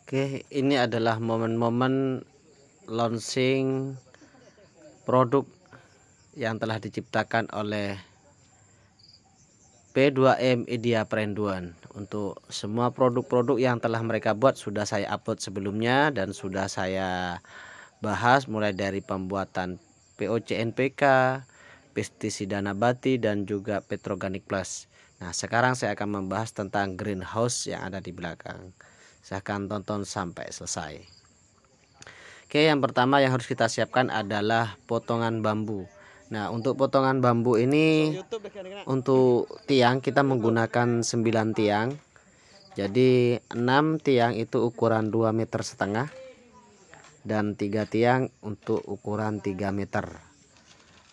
Oke, ini adalah momen-momen launching produk yang telah diciptakan oleh P2M Idea Perinduan. Untuk semua produk-produk yang telah mereka buat sudah saya upload sebelumnya dan sudah saya bahas, mulai dari pembuatan POC NPK, pestisida nabati, dan juga Petroganik Plus. Nah, sekarang saya akan membahas tentang greenhouse yang ada di belakang. Silahkan tonton sampai selesai. Oke, yang pertama yang harus kita siapkan adalah potongan bambu. Nah, untuk potongan bambu ini, untuk tiang kita menggunakan 9 tiang. Jadi 6 tiang itu ukuran 2,5 meter dan 3 tiang untuk ukuran 3 meter.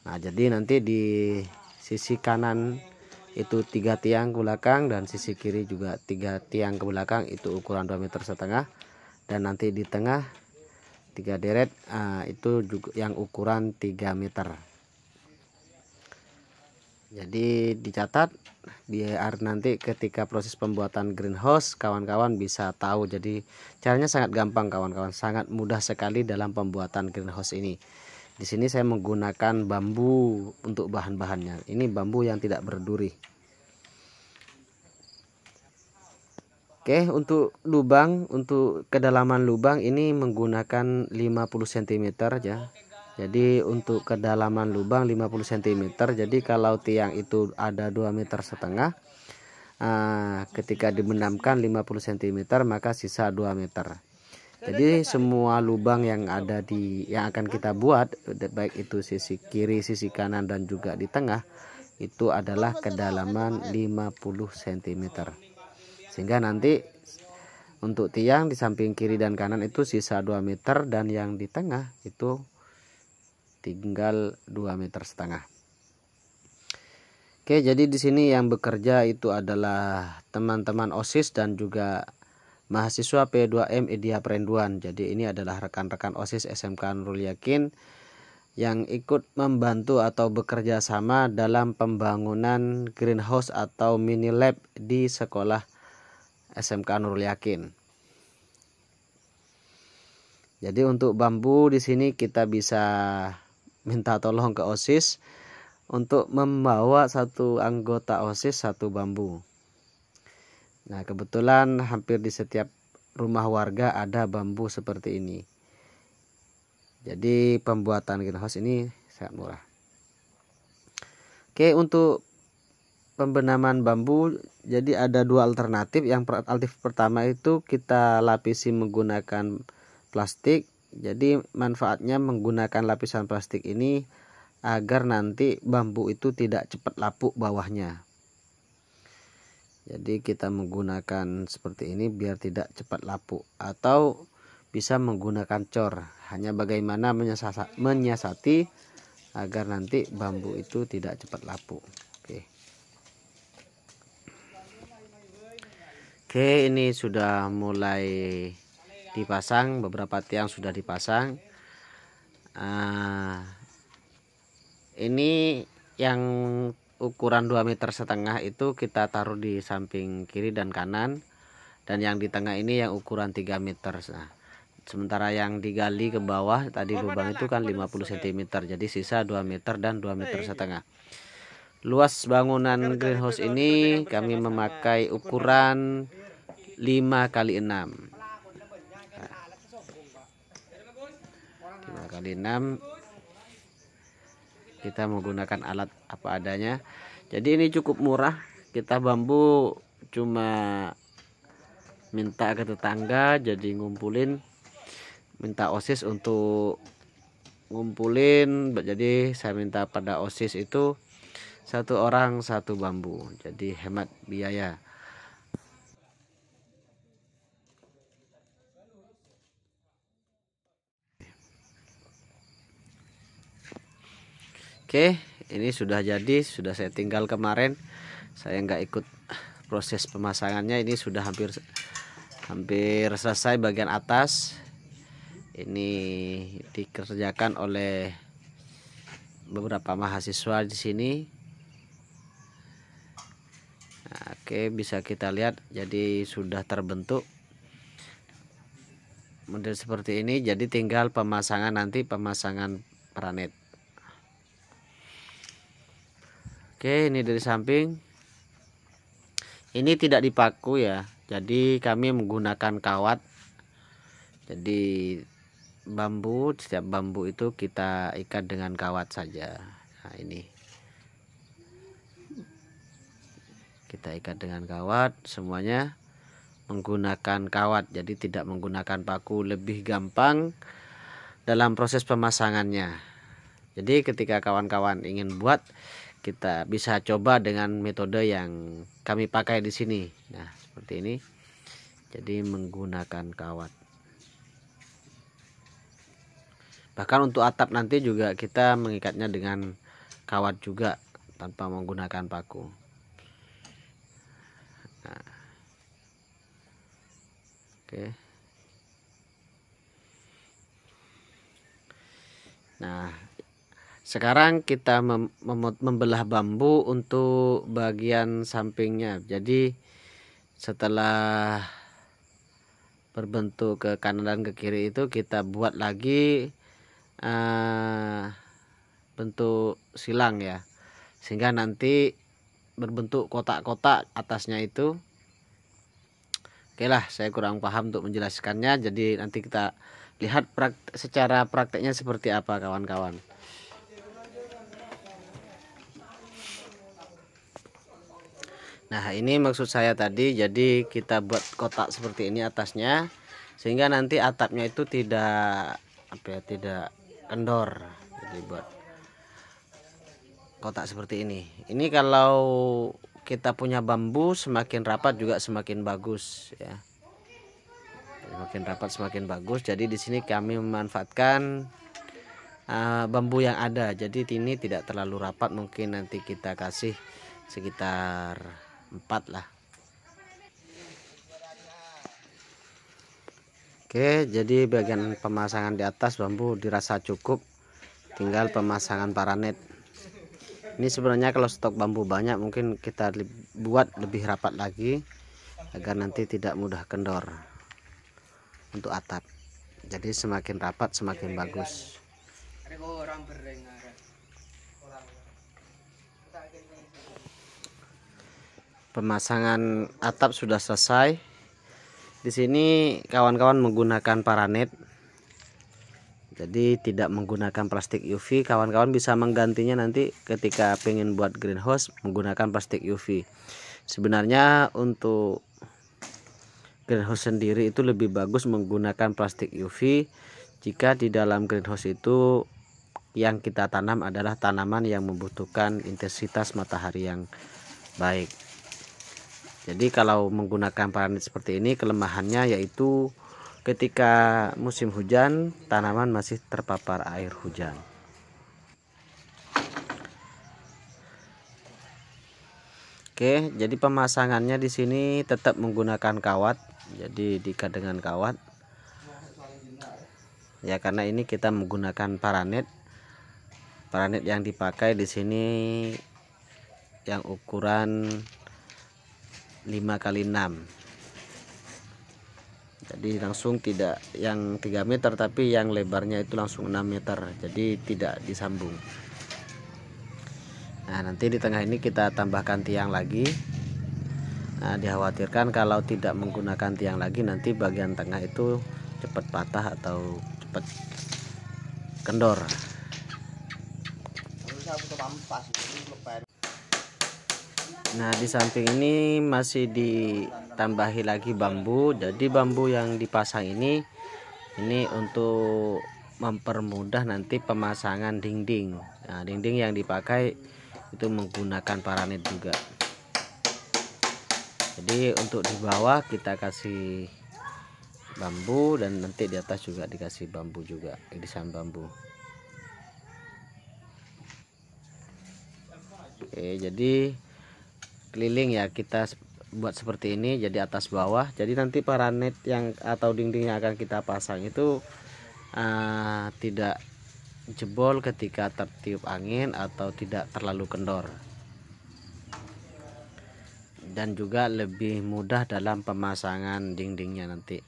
Nah, jadi nanti di sisi kanan itu 3 tiang ke belakang dan sisi kiri juga 3 tiang ke belakang itu ukuran 2,5 meter, dan nanti di tengah 3 deret itu juga yang ukuran 3 meter. Jadi dicatat biar nanti ketika proses pembuatan greenhouse kawan-kawan bisa tahu. Jadi caranya sangat gampang kawan-kawan, sangat mudah sekali dalam pembuatan greenhouse ini. Di sini saya menggunakan bambu untuk bahan-bahannya. Ini bambu yang tidak berduri. Oke, untuk lubang, untuk kedalaman lubang ini menggunakan 50 cm ya. Jadi untuk kedalaman lubang 50 cm. Jadi kalau tiang itu ada 2,5 meter, ketika dibenamkan 50 cm maka sisa 2 meter. Jadi semua lubang yang ada yang akan kita buat, baik itu sisi kiri, sisi kanan, dan juga di tengah, itu adalah kedalaman 50 cm. Sehingga nanti untuk tiang di samping kiri dan kanan itu sisa 2 meter, dan yang di tengah itu tinggal 2,5 meter. Oke, jadi di sini yang bekerja itu adalah teman-teman OSIS dan juga mahasiswa P2M Idea Perinduan. Jadi ini adalah rekan-rekan OSIS SMK Nurul Yakin yang ikut membantu atau bekerja sama dalam pembangunan greenhouse atau mini lab di sekolah SMK Nurul Yakin. Jadi untuk bambu di sini kita bisa minta tolong ke OSIS untuk membawa satu anggota OSIS satu bambu. Nah, kebetulan hampir di setiap rumah warga ada bambu seperti ini. Jadi pembuatan greenhouse ini sangat murah. Oke, untuk pembenaman bambu jadi ada dua alternatif. Yang alternatif pertama itu kita lapisi menggunakan plastik. Jadi manfaatnya menggunakan lapisan plastik ini agar nanti bambu itu tidak cepat lapuk bawahnya. Jadi kita menggunakan seperti ini biar tidak cepat lapuk, atau bisa menggunakan cor. Hanya bagaimana menyiasati agar nanti bambu itu tidak cepat lapuk. Oke, ini sudah mulai dipasang, beberapa tiang sudah dipasang. Ini yang ukuran 2,5 meter itu kita taruh di samping kiri dan kanan, dan yang di tengah ini yang ukuran 3 meter. Nah, sementara yang digali ke bawah tadi lubang itu kan 50 cm, jadi sisa 2 meter dan 2,5 meter. Luas bangunan greenhouse ini kami memakai ukuran 5x6. 5x6. Kita menggunakan alat apa adanya. Jadi ini cukup murah. Kita bambu cuma minta ke tetangga, jadi ngumpulin, minta OSIS untuk ngumpulin. Jadi saya minta pada OSIS itu satu orang satu bambu, jadi hemat biaya. Oke, ini sudah jadi, sudah saya tinggal kemarin. Saya nggak ikut proses pemasangannya. Ini sudah hampir selesai bagian atas. Ini dikerjakan oleh beberapa mahasiswa di sini. Nah, oke, bisa kita lihat jadi sudah terbentuk. model seperti ini. Jadi tinggal pemasangan nanti, pemasangan paranet. Oke, ini dari samping. Ini tidak dipaku ya, jadi kami menggunakan kawat. Jadi bambu, setiap bambu itu kita ikat dengan kawat saja. Nah, ini kita ikat dengan kawat, semuanya menggunakan kawat, jadi tidak menggunakan paku, lebih gampang dalam proses pemasangannya. Jadi ketika kawan-kawan ingin buat, kita bisa coba dengan metode yang kami pakai di sini. Nah, seperti ini. Jadi menggunakan kawat. Bahkan untuk atap nanti juga kita mengikatnya dengan kawat juga tanpa menggunakan paku. Nah. Oke. Nah, sekarang kita membelah bambu untuk bagian sampingnya. Jadi setelah berbentuk ke kanan dan ke kiri itu kita buat lagi bentuk silang ya, sehingga nanti berbentuk kotak-kotak atasnya itu. Oke lah, saya kurang paham untuk menjelaskannya, jadi nanti kita lihat secara prakteknya seperti apa kawan-kawan. Nah, ini maksud saya tadi, jadi kita buat kotak seperti ini atasnya, sehingga nanti atapnya itu tidak tidak kendor. Jadi buat kotak seperti ini. Ini kalau kita punya bambu semakin rapat juga semakin bagus ya. Semakin rapat semakin bagus. Jadi di sini kami memanfaatkan bambu yang ada. Jadi ini tidak terlalu rapat, mungkin nanti kita kasih sekitar 4 lah. Oke, jadi bagian pemasangan di atas bambu dirasa cukup, tinggal pemasangan paranet. Ini sebenarnya kalau stok bambu banyak mungkin kita buat lebih rapat lagi agar nanti tidak mudah kendor untuk atap. Jadi semakin rapat semakin bagus. Pemasangan atap sudah selesai. Di sini kawan-kawan menggunakan paranet. Jadi tidak menggunakan plastik UV. Kawan-kawan bisa menggantinya nanti ketika pengen buat greenhouse menggunakan plastik UV. Sebenarnya untuk greenhouse sendiri itu lebih bagus menggunakan plastik UV jika di dalam greenhouse itu yang kita tanam adalah tanaman yang membutuhkan intensitas matahari yang baik. Jadi kalau menggunakan paranet seperti ini, kelemahannya yaitu ketika musim hujan tanaman masih terpapar air hujan. Oke, jadi pemasangannya di sini tetap menggunakan kawat. Jadi diikat dengan kawat. Ya, karena ini kita menggunakan paranet. Paranet yang dipakai di sini yang ukuran 5x6. Jadi langsung tidak yang 3 meter, tapi yang lebarnya itu langsung 6 meter. Jadi tidak disambung. Nah, nanti di tengah ini kita tambahkan tiang lagi. Nah, dikhawatirkan kalau tidak menggunakan tiang lagi nanti bagian tengah itu cepat patah atau cepat kendor. Nah, di samping ini masih ditambahi lagi bambu. Jadi bambu yang dipasang ini untuk mempermudah nanti pemasangan dinding. Nah, dinding yang dipakai itu menggunakan paranet juga. Jadi untuk di bawah kita kasih bambu dan nanti di atas juga dikasih bambu juga, irisan bambu. Oke, jadi keliling ya kita buat seperti ini, jadi atas bawah. Jadi nanti paranet yang atau dinding yang akan kita pasang itu tidak jebol ketika tertiup angin atau tidak terlalu kendor, dan juga lebih mudah dalam pemasangan dindingnya nanti.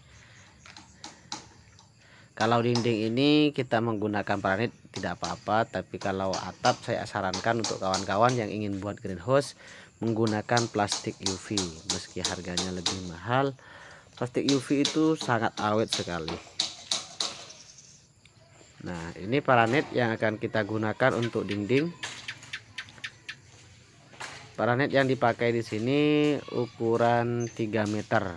Kalau dinding ini kita menggunakan paranet tidak apa-apa, tapi kalau atap saya sarankan untuk kawan-kawan yang ingin buat greenhouse menggunakan plastik UV. Meski harganya lebih mahal, plastik UV itu sangat awet sekali. Nah, ini paranet yang akan kita gunakan untuk dinding. Paranet yang dipakai di sini ukuran 3 meter.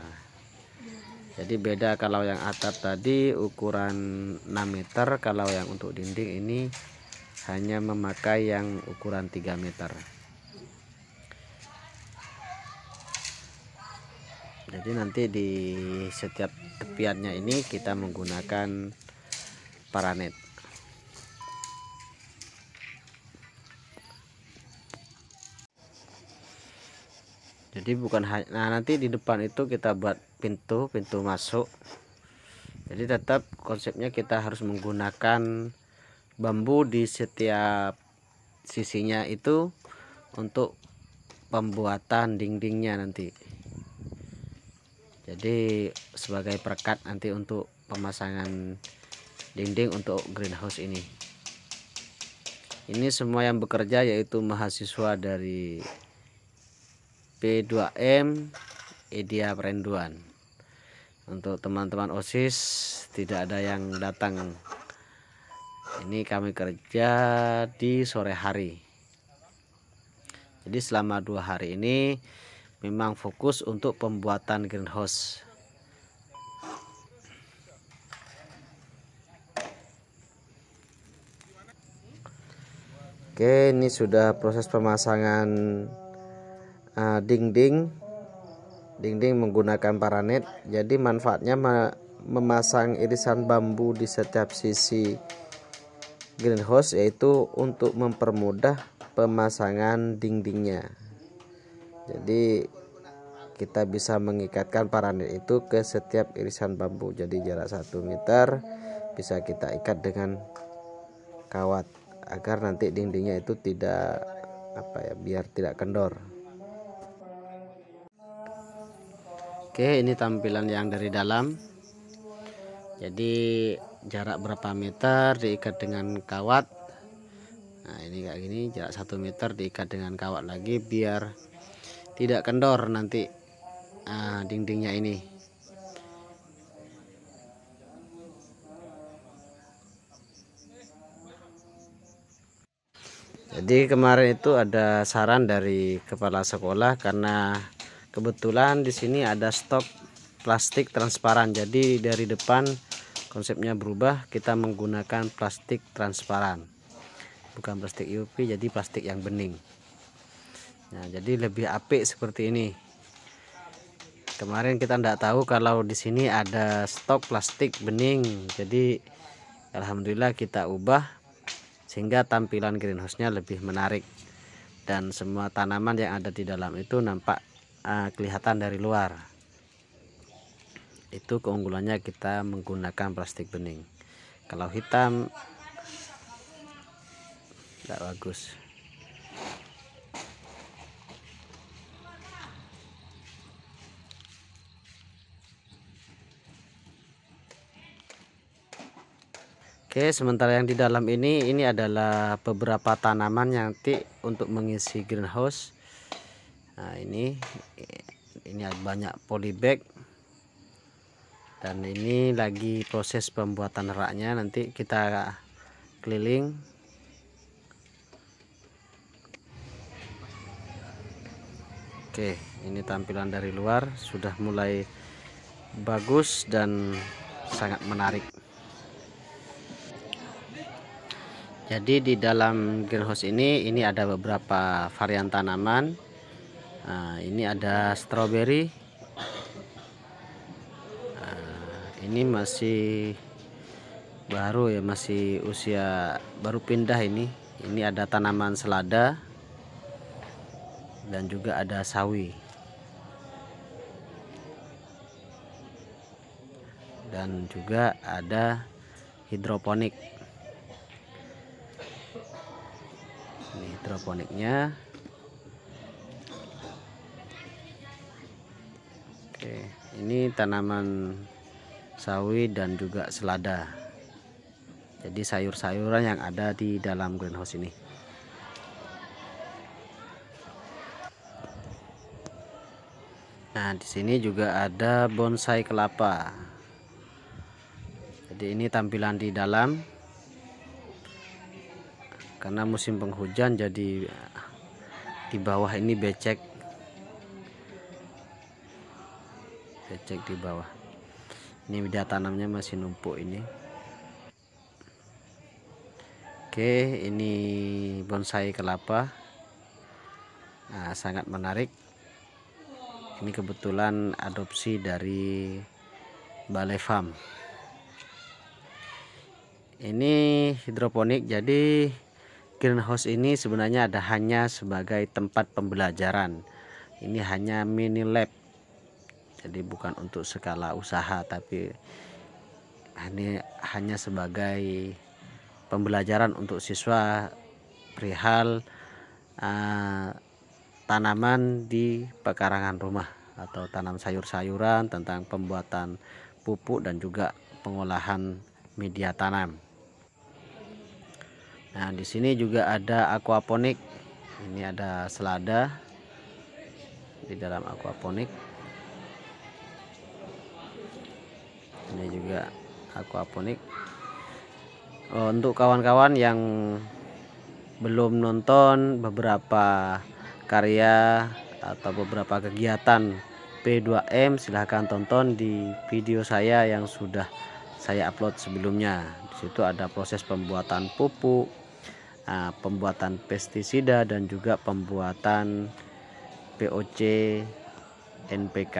Jadi beda, kalau yang atap tadi ukuran 6 meter, kalau yang untuk dinding ini hanya memakai yang ukuran 3 meter. Jadi nanti di setiap tepiannya ini kita menggunakan paranet. Jadi bukan hanya, nah nanti di depan itu kita buat pintu masuk. Jadi tetap konsepnya kita harus menggunakan bambu di setiap sisinya itu untuk pembuatan dindingnya nanti. Jadi sebagai perekat nanti untuk pemasangan dinding untuk greenhouse ini. Ini semua yang bekerja yaitu mahasiswa dari P2M Idea Perenduan. Untuk teman-teman OSIS tidak ada yang datang. Ini kami kerja di sore hari. Jadi selama 2 hari ini memang fokus untuk pembuatan greenhouse. Oke, ini sudah proses pemasangan dinding menggunakan paranet. Jadi manfaatnya memasang irisan bambu di setiap sisi greenhouse yaitu untuk mempermudah pemasangan dindingnya. Jadi kita bisa mengikatkan paranet itu ke setiap irisan bambu. Jadi jarak 1 meter bisa kita ikat dengan kawat agar nanti dindingnya itu tidak biar tidak kendor. Oke, ini tampilan yang dari dalam. Jadi jarak berapa meter diikat dengan kawat. Nah, ini kayak gini, jarak 1 meter diikat dengan kawat lagi biar tidak kendor nanti dindingnya ini. Jadi kemarin itu ada saran dari kepala sekolah karena kebetulan di sini ada stok plastik transparan. Jadi dari depan konsepnya berubah, kita menggunakan plastik transparan, bukan plastik UV, jadi plastik yang bening. Nah, jadi lebih apik seperti ini. Kemarin kita tidak tahu kalau di sini ada stok plastik bening. Jadi alhamdulillah kita ubah sehingga tampilan greenhouse-nya lebih menarik dan semua tanaman yang ada di dalam itu nampak kelihatan dari luar. Itu keunggulannya kita menggunakan plastik bening. Kalau hitam tidak bagus. Oke, sementara yang di dalam ini adalah beberapa tanaman yang nanti untuk mengisi greenhouse. Nah, ini banyak polybag. Dan ini lagi proses pembuatan raknya, nanti kita keliling. Oke, ini tampilan dari luar sudah mulai bagus dan sangat menarik. Jadi di dalam greenhouse ini ada beberapa varian tanaman. Nah, ini ada stroberi. Ini masih baru ya, masih usia baru pindah ini. Ini ada tanaman selada dan juga ada sawi. Dan juga ada hidroponik. Ini hidroponiknya. Oke, ini tanaman sawi dan juga selada. Jadi sayur-sayuran yang ada di dalam greenhouse ini. Nah, di sini juga ada bonsai kelapa. Jadi ini tampilan di dalam. Karena musim penghujan, jadi di bawah ini becek di bawah. Ini media tanamnya masih numpuk ini. Oke, ini bonsai kelapa. Nah, sangat menarik. Ini kebetulan adopsi dari Balai Farm. Ini hidroponik, jadi greenhouse ini sebenarnya hanya sebagai tempat pembelajaran. Ini hanya mini lab, jadi bukan untuk skala usaha, tapi ini hanya sebagai pembelajaran untuk siswa perihal tanaman di pekarangan rumah atau tanam sayur-sayuran, tentang pembuatan pupuk dan juga pengolahan media tanam. Nah, di sini juga ada aquaponik. Ini ada selada di dalam aquaponik. Ini juga aquaponik. Untuk kawan-kawan yang belum nonton beberapa karya atau beberapa kegiatan P2M, silahkan tonton di video saya yang sudah saya upload sebelumnya. Di situ ada proses pembuatan pupuk, pembuatan pestisida, dan juga pembuatan POC NPK.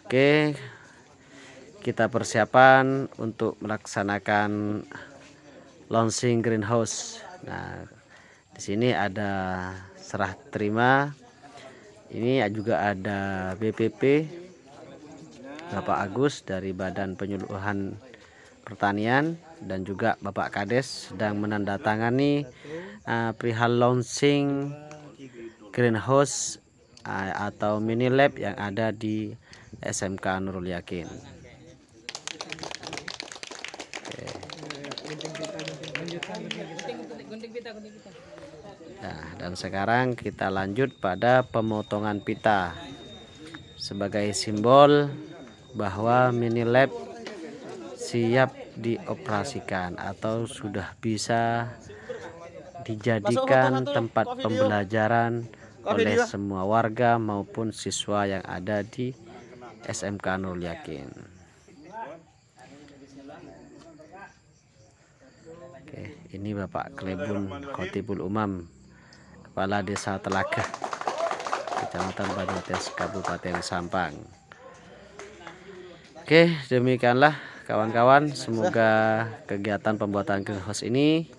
Oke, kita persiapan untuk melaksanakan launching greenhouse. Nah, di sini ada serah terima. Ini juga ada BPP Bapak Agus dari Badan Penyuluhan Pertanian, dan juga Bapak Kades sedang menandatangani perihal launching greenhouse atau mini lab yang ada di SMK Nurul Yakin. Nah, dan sekarang kita lanjut pada pemotongan pita sebagai simbol bahwa mini lab siap dioperasikan atau sudah bisa dijadikan tempat pembelajaran oleh semua warga maupun siswa yang ada di SMK Nurul Yakin. Oke, ini Bapak Klebun Khotibul Umam, Kepala Desa Telaga, Kecamatan Banyuates, Kabupaten Sampang. Oke, demikianlah kawan-kawan, semoga kegiatan pembuatan greenhouse ini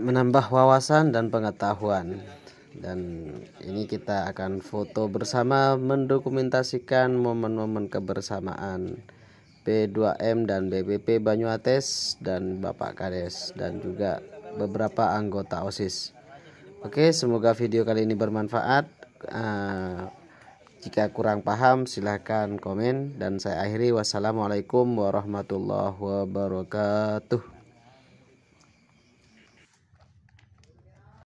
menambah wawasan dan pengetahuan. Dan ini kita akan foto bersama mendokumentasikan momen-momen kebersamaan P2M dan BPP Banyuates dan Bapak Kades dan juga beberapa anggota OSIS. Oke, semoga video kali ini bermanfaat. Jika kurang paham silahkan komen, dan saya akhiri. Wassalamualaikum warahmatullahi wabarakatuh.